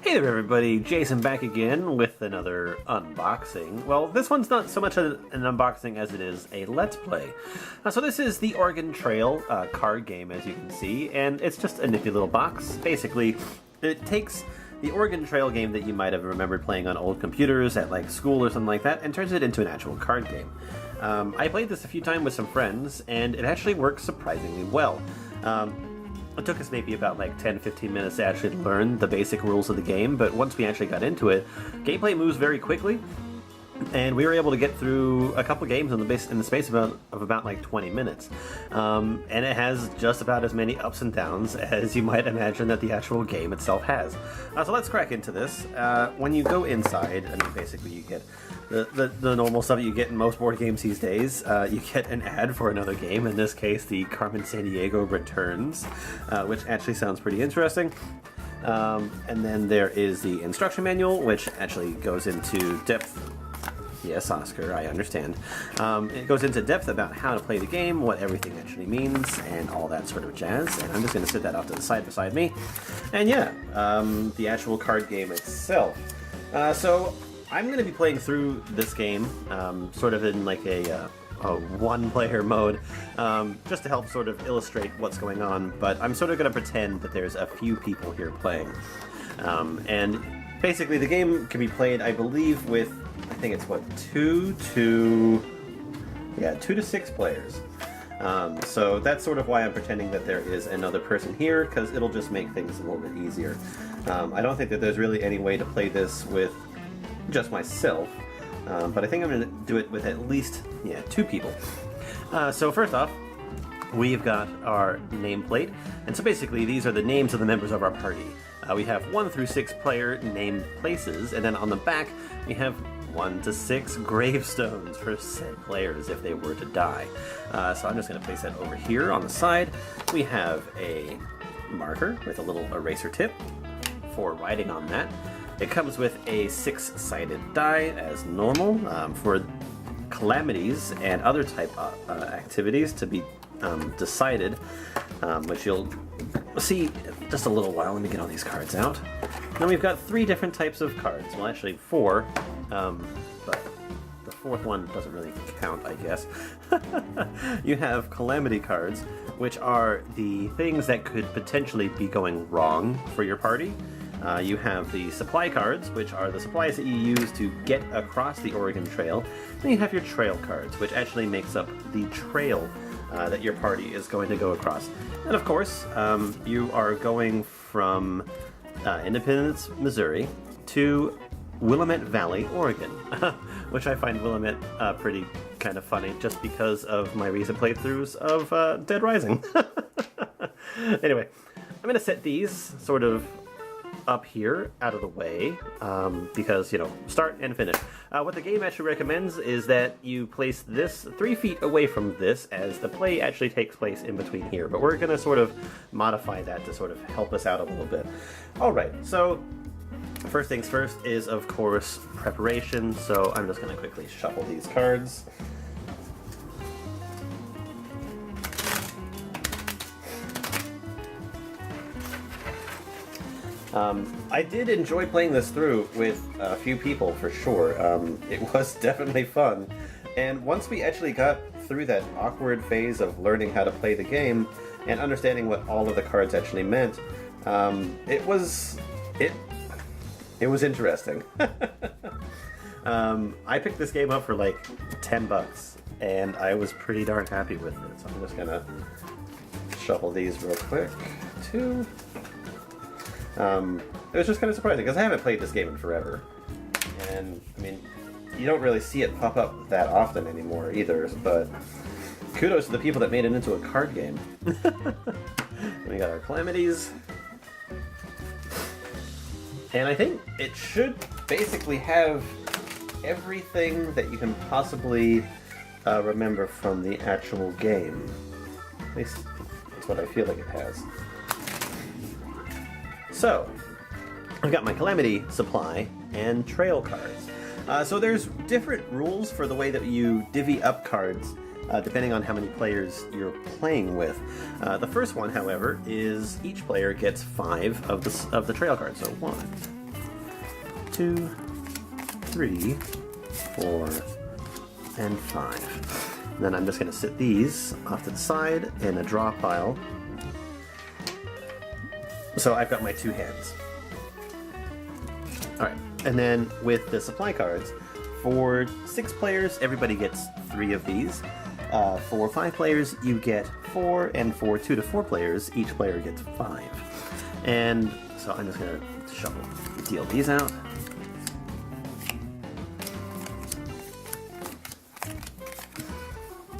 Hey there everybody, Jason back again with another unboxing. Well, this one's not so much an unboxing as it is a Let's Play. So this is the Oregon Trail card game, as you can see, and it's just a nifty little box. Basically, it takes the Oregon Trail game that you might have remembered playing on old computers at like school or something like that and turns it into an actual card game. I played this a few times with some friends and it actually works surprisingly well. It took us maybe about like 10-15 minutes to actually learn the basic rules of the game, but once we actually got into it, gameplay moves very quickly, and we were able to get through a couple games in the space of about like 20 minutes. And it has just about as many ups and downs as you might imagine that the actual game itself has. So let's crack into this. When you go inside, I mean, basically you get the normal stuff that you get in most board games these days. You get an ad for another game, in this case the Carmen Sandiego Returns, which actually sounds pretty interesting. And then there is the instruction manual, which actually goes into depth. Yes, Oscar, I understand. It goes into depth about how to play the game, what everything actually means, and all that sort of jazz. And I'm just going to sit that off to the side beside me. And yeah, the actual card game itself. So I'm going to be playing through this game sort of in like a one-player mode, just to help sort of illustrate what's going on. But I'm sort of going to pretend that there's a few people here playing. And basically the game can be played, I believe, with, I think it's what, 2 to 6 players. So that's sort of why I'm pretending that there is another person here, because it'll just make things a little bit easier. I don't think that there's really any way to play this with just myself, but I think I'm going to do it with at least 2 people. So first off, we've got our nameplate, and so basically these are the names of the members of our party. We have 1 through 6 player named places, and then on the back we have 1 to 6 gravestones for said players if they were to die. So I'm just going to place that over here on the side. We have a marker with a little eraser tip for writing on that. It comes with a 6-sided die as normal for calamities and other type of activities to be decided, which you'll see in just a little while. Let me get all these cards out. Then we've got 3 different types of cards. Well, actually 4, but the 4th one doesn't really count, I guess. You have calamity cards, which are the things that could potentially be going wrong for your party. You have the supply cards, which are the supplies that you use to get across the Oregon Trail. Then you have your trail cards, which actually makes up the trail that your party is going to go across. And of course, you are going from Independence, Missouri to Willamette Valley, Oregon, which I find Willamette pretty kind of funny just because of my recent playthroughs of Dead Rising. Anyway, I'm going to set these sort of up here out of the way because, you know, start and finish. What the game actually recommends is that you place this 3 feet away from this, as the play actually takes place in between here, but we're going to sort of modify that to sort of help us out a little bit. Alright, so first things first is, of course, preparation. So I'm just going to quickly shuffle these cards. I did enjoy playing this through with a few people for sure. It was definitely fun, and once we actually got through that awkward phase of learning how to play the game and understanding what all of the cards actually meant, it was interesting. I picked this game up for like $10, and I was pretty darn happy with it. So I'm just gonna shuffle these real quick too. It was just kind of surprising because I haven't played this game in forever, and I mean, you don't really see it pop up that often anymore either, but kudos to the people that made it into a card game. We got our calamities, and I think it should basically have everything that you can possibly remember from the actual game. At least that's what I feel like it has. So, I've got my calamity supply and trail cards. So there's different rules for the way that you divvy up cards depending on how many players you're playing with. The first one, however, is each player gets 5 of the trail cards. So 1, 2, 3, 4, and 5. And then I'm just going to sit these off to the side in a draw pile. So I've got my 2 hands. Alright, and then with the supply cards, for 6 players, everybody gets 3 of these. For 5 players, you get 4, and for 2 to 4 players, each player gets 5. And so I'm just going to deal these out.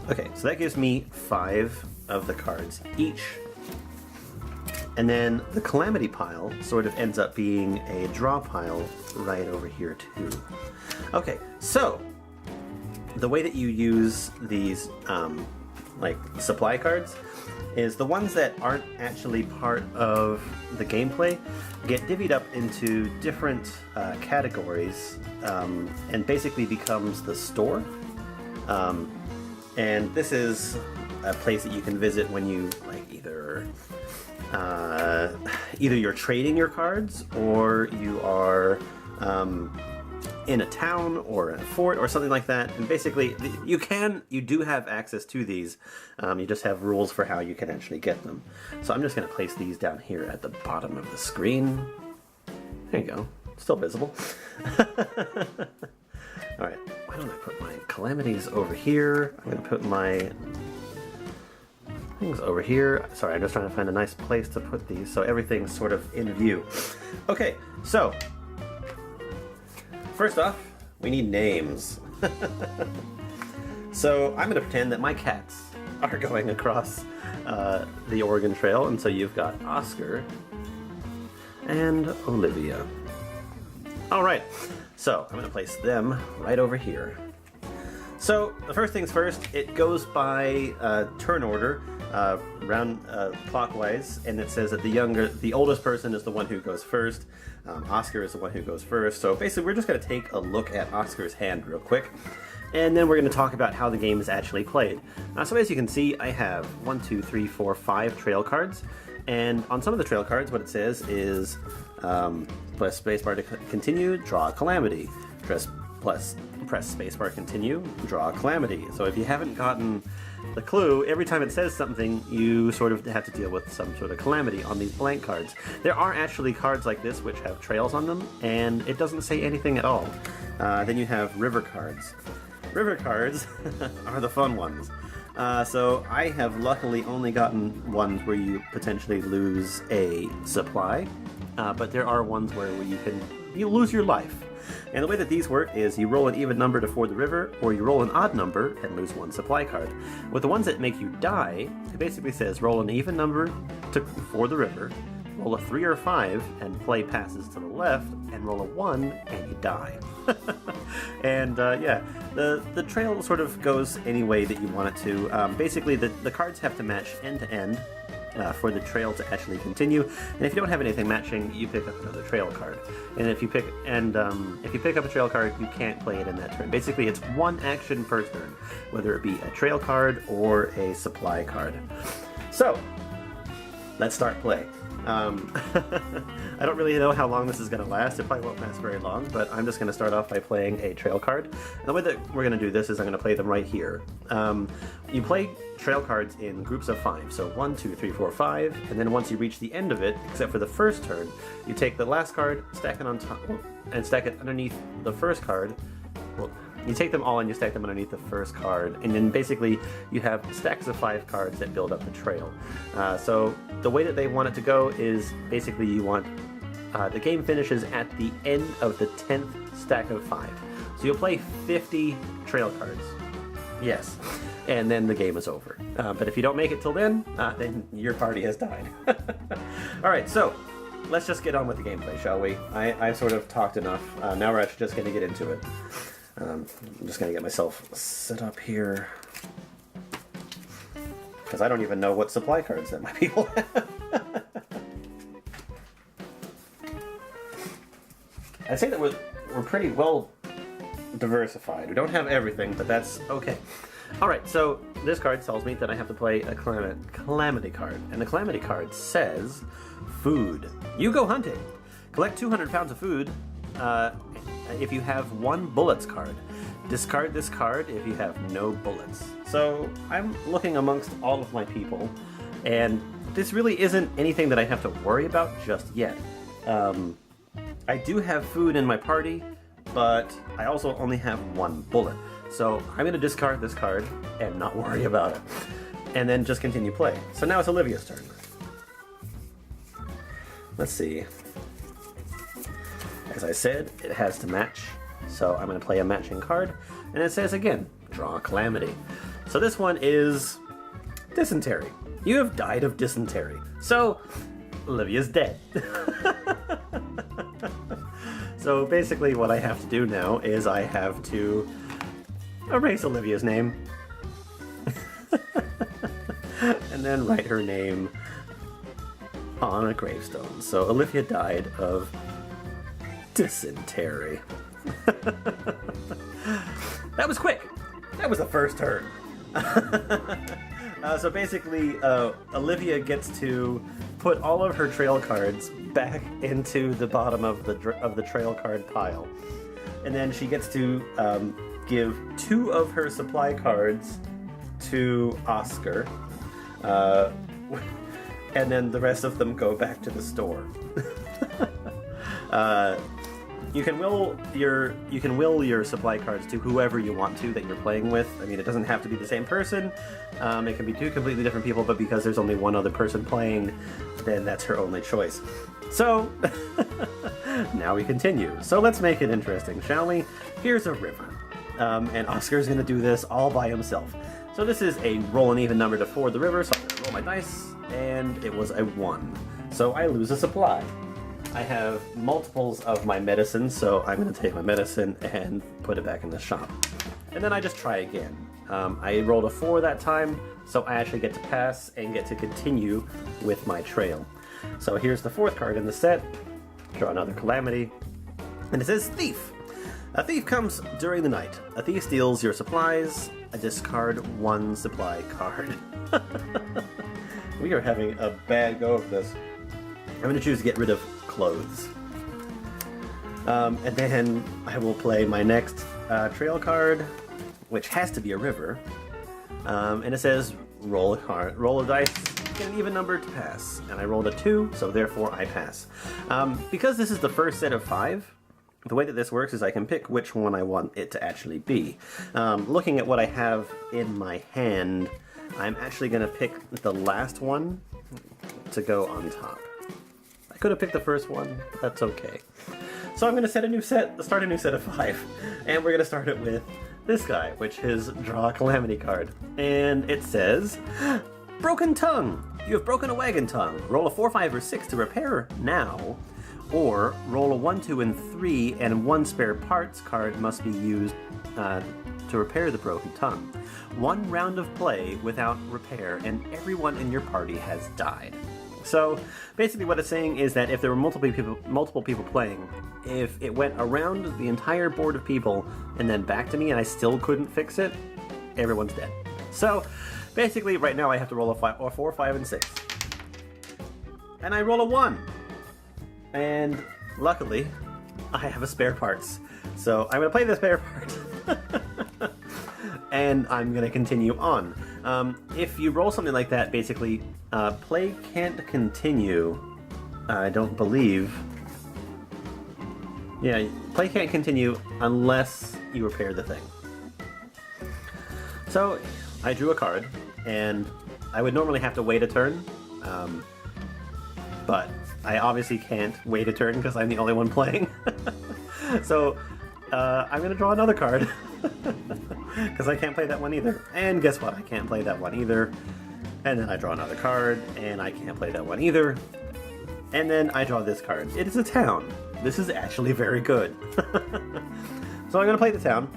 Okay, so that gives me 5 of the cards each. And then the calamity pile sort of ends up being a draw pile right over here too. Okay, so the way that you use these like supply cards is the ones that aren't actually part of the gameplay get divvied up into different categories and basically becomes the store. And this is a place that you can visit when you like either you're trading your cards or you are in a town or in a fort or something like that. And basically you do have access to these. You just have rules for how you can actually get them. So I'm just going to place these down here at the bottom of the screen. There you go. Still visible. Alright, why don't I put my calamities over here? I'm going to put my things over here. Sorry, I'm just trying to find a nice place to put these so everything's sort of in view. Okay, so first off, we need names. So I'm going to pretend that my cats are going across the Oregon Trail, and so you've got Oscar and Olivia. Alright, so I'm going to place them right over here. So the first things first, it goes by turn order, round clockwise, and it says that the oldest person is the one who goes first. Oscar is the one who goes first. So basically we're just going to take a look at Oscar's hand real quick, and then we're going to talk about how the game is actually played. So as you can see, I have 1, 2, 3, 4, 5 trail cards, and on some of the trail cards what it says is press spacebar to continue, draw a calamity. Press spacebar continue, draw a calamity. So if you haven't gotten the clue, every time it says something, you sort of have to deal with some sort of calamity on these blank cards. There are actually cards like this which have trails on them, and it doesn't say anything at all. Then you have river cards. River cards are the fun ones. So I have luckily only gotten ones where you potentially lose a supply, but there are ones where you lose your life. And the way that these work is you roll an even number to ford the river, or you roll an odd number and lose 1 supply card. With the ones that make you die, it basically says roll an even number to ford the river, roll a 3 or 5 and play passes to the left, and roll a 1 and you die. And yeah, the trail sort of goes any way that you want it to. Basically the cards have to match end to end for the trail to actually continue, and if you don't have anything matching, you pick up another trail card. And if you pick up a trail card, you can't play it in that turn. Basically, it's 1 action per turn, whether it be a trail card or a supply card. So let's start play. I don't really know how long this is going to last. It probably won't last very long, but I'm just going to start off by playing a trail card. And the way that we're going to do this is I'm going to play them right here. You play trail cards in groups of 5, so 1, 2, 3, 4, 5, and then once you reach the end of it, except for the first turn, you take the last card, stack it on top, and stack it underneath the first card. Well, you take them all and you stack them underneath the first card, and then basically you have stacks of 5 cards that build up the trail. So the way that they want it to go is basically you want the game finishes at the end of the 10th stack of 5. So you'll play 50 trail cards. Yes. And then the game is over. But if you don't make it till then your party has died. Alright, so let's just get on with the gameplay, shall we? I've sort of talked enough. Now we're actually just going to get into it. I'm just going to get myself set up here, because I don't even know what supply cards that my people have. I'd say that we're pretty well diversified. We don't have everything, but that's okay. Alright, so this card tells me that I have to play a calamity card, and the calamity card says food. You go hunting. Collect 200 pounds of food, if you have 1 bullets card. Discard this card if you have no bullets. So I'm looking amongst all of my people, and this really isn't anything that I have to worry about just yet. I do have food in my party, but I also only have 1 bullet. So I'm going to discard this card and not worry about it. And then just continue playing. So now it's Olivia's turn. Let's see. As I said, it has to match. So I'm going to play a matching card. And it says again, draw a calamity. So this one is Dysentary. You have died of dysentery. So Olivia's dead. So basically what I have to do now is I have to erase Olivia's name. And then write her name on a gravestone. So Olivia died of dysentery. That was quick. That was the first turn. So basically, Olivia gets to put all of her trail cards back into the bottom of the trail card pile, and then she gets to give 2 of her supply cards to Oscar, and then the rest of them go back to the store. You can will your supply cards to whoever you want to that you're playing with. I mean, it doesn't have to be the same person. It can be 2 completely different people, but because there's only 1 other person playing, then that's her only choice. So, now we continue. So let's make it interesting, shall we? Here's a river. And Oscar's going to do this all by himself. So this is a roll an even number to ford the river, so I'm going to roll my dice, and it was a 1. So I lose a supply. I have multiples of my medicine, so I'm going to take my medicine and put it back in the shop. And then I just try again. I rolled a 4 that time, so I actually get to pass and get to continue with my trail. So here's the 4th card in the set. Draw another calamity. And it says Thief. A thief comes during the night. A thief steals your supplies. I discard 1 supply card. We are having a bad go of this. I'm going to choose to get rid of clothes. And then I will play my next trail card, which has to be a river. And it says roll a dice, get an even number to pass. And I rolled a 2, so therefore I pass. Because this is the first set of 5, the way that this works is I can pick which one I want it to actually be. Looking at what I have in my hand, I'm actually going to pick the last one to go on top. I could have picked the first one, but that's okay. So I'm going to start a new set of 5. And we're going to start it with this guy, which is draw a calamity card. And it says, Broken Tongue. You have broken a wagon tongue. Roll a 4, 5, or 6 to repair now. Or roll a 1, 2, and 3, and 1 spare parts card must be used to repair the broken tongue. 1 round of play without repair, and everyone in your party has died. So basically what it's saying is that if there were multiple people playing, if it went around the entire board of people and then back to me and I still couldn't fix it, everyone's dead. So basically right now I have to roll a 4, 5, and 6. And I roll a 1. And luckily I have a spare parts. So I'm going to play the spare part. And I'm going to continue on. If you roll something like that, basically, play can't continue, I don't believe. Yeah, play can't continue unless you repair the thing. So, I drew a card, and I would normally have to wait a turn, but I obviously can't wait a turn because I'm the only one playing. So, I'm going to draw another card. Because I can't play that one either. And guess what? I can't play that one either. And then I draw another card, and I can't play that one either. And then I draw this card. It is a town. This is actually very good. So I'm going to play the town,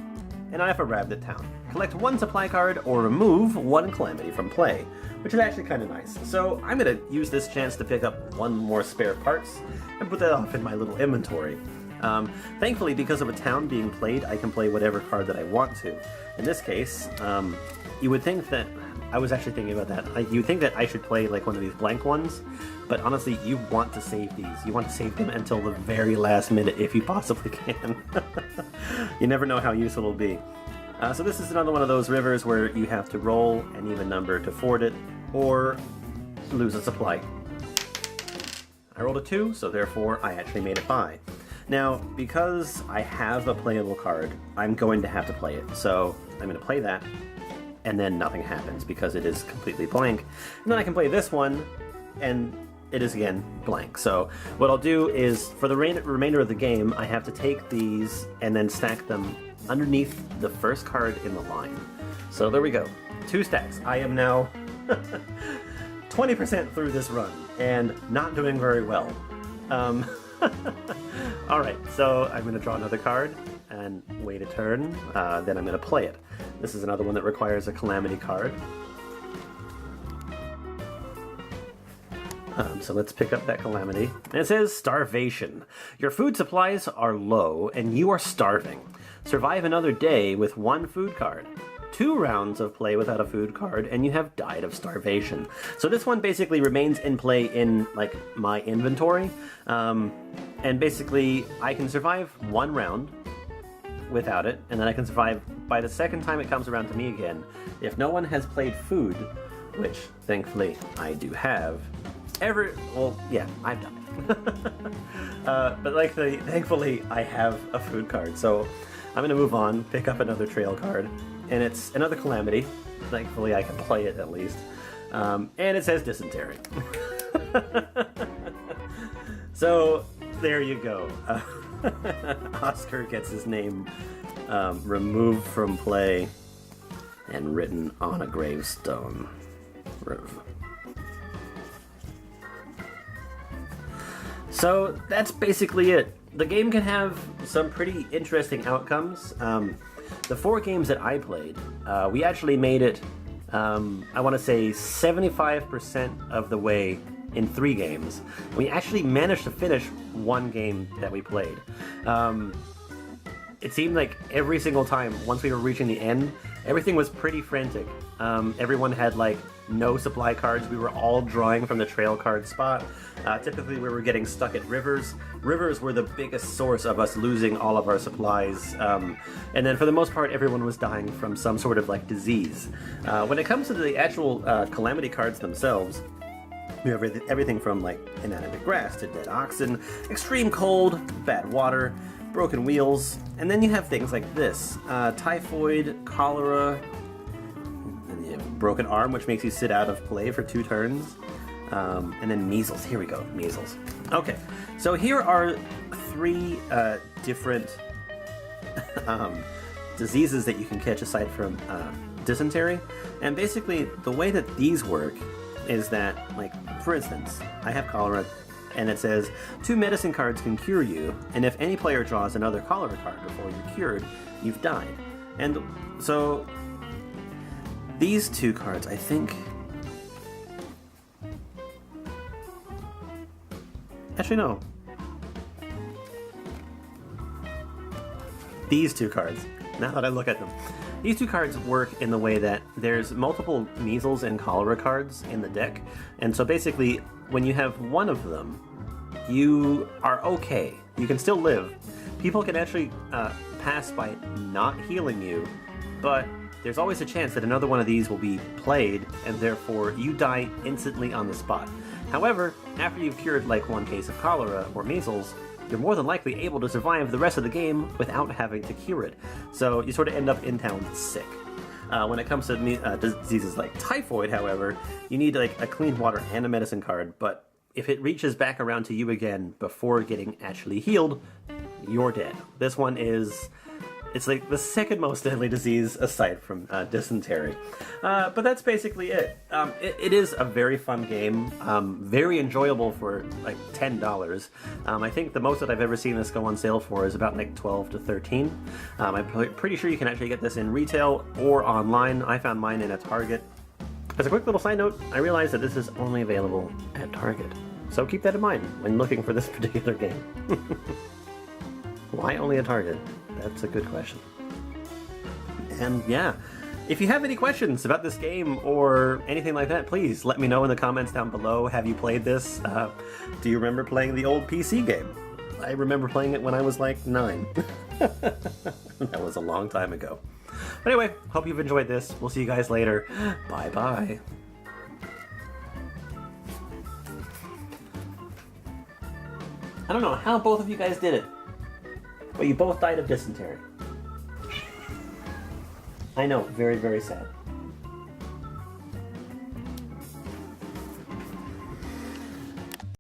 and I have a rabbit town. Collect 1 supply card or remove 1 calamity from play, which is actually kind of nice. So I'm going to use this chance to pick up 1 more spare parts and put that off in my little inventory. Thankfully, because of a town being played, I can play whatever card that I want to. In this case, you would think that I was actually thinking about that. You think that I should play like one of these blank ones, but honestly, you want to save these. You want to save them until the very last minute if you possibly can. You never know how useful it'll be. So this is another one of those rivers where you have to roll an even number to ford it, or lose a supply. I rolled a 2, so therefore I actually made it by. Now, because I have a playable card, I'm going to have to play it. So I'm going to play that, and then nothing happens because it is completely blank. And then I can play this one, and it is again blank. So what I'll do is, for the remainder of the game, I have to take these and then stack them underneath the first card in the line. So there we go. 2 stacks. I am now 20% through this run, and not doing very well. Alright, so I'm going to draw another card and wait a turn, then I'm going to play it. This is another one that requires a Calamity card. So let's pick up that Calamity. And it says Starvation. Your food supplies are low and you are starving. Survive another day with 1 food card. 2 rounds of play without a food card and you have died of starvation. So this one basically remains in play in like my inventory. And basically I can survive 1 round without it, and then I can survive by the second time it comes around to me again. If no one has played food, which thankfully I do have, well, yeah, I've done it. But like, thankfully I have a food card, so I'm gonna move on, pick up another trail card, and it's another Calamity. Thankfully I can play it at least. And it says Dysentary. So there you go. Oscar gets his name removed from play and written on a gravestone. So that's basically it. The game can have some pretty interesting outcomes. The 4 games that I played, we actually made it, I want to say 75% of the way in 3 games. We actually managed to finish 1 game that we played. It seemed like every single time, once we were reaching the end, everything was pretty frantic. Everyone had like no supply cards. We were all drawing from the trail card spot. Typically we were getting stuck at rivers. Rivers were the biggest source of us losing all of our supplies. And then for the most part, everyone was dying from some sort of like disease. When it comes to the actual Calamity cards themselves, we have everything from like inanimate grass to dead oxen, extreme cold, bad water, broken wheels, and then you have things like this. Typhoid, cholera, and you have broken arm, which makes you sit out of play for 2 turns. And then measles. Here we go, measles. Okay, so here are 3 different diseases that you can catch aside from dysentery. And basically, the way that these work is that, like, for instance, I have cholera, and it says 2 medicine cards can cure you, and if any player draws another cholera card before you're cured, you've died. And so these 2 cards, I think... Actually, no. These 2 cards, now that I look at them. These 2 cards work in the way that there's multiple measles and cholera cards in the deck, and so basically, when you have one of them, you are okay. You can still live. People can actually pass by not healing you, but there's always a chance that another one of these will be played, and therefore you die instantly on the spot. However, after you've cured like 1 case of cholera or measles, you're more than likely able to survive the rest of the game without having to cure it. So you sort of end up in town sick. When it comes to diseases like typhoid, however, you need like a clean water and a medicine card, but if it reaches back around to you again before getting actually healed, you're dead. This one is... It's like the 2nd most deadly disease aside from dysentery. But that's basically it. It is a very fun game, very enjoyable for like $10. I think the most that I've ever seen this go on sale for is about like 12 to 13. I'm pretty sure you can actually get this in retail or online. I found mine in a Target. As a quick little side note, I realized that this is only available at Target. So keep that in mind when looking for this particular game. Why only a Target? That's a good question. And yeah, If you have any questions about this game or anything like that, please let me know in the comments down below. Have you played this? Do you remember playing the old PC game? I remember playing it when I was like 9. That was a long time ago. But anyway, hope you've enjoyed this. We'll see you guys later. Bye-bye. I don't know how both of you guys did it, but you both died of dysentery. I know, very, very sad.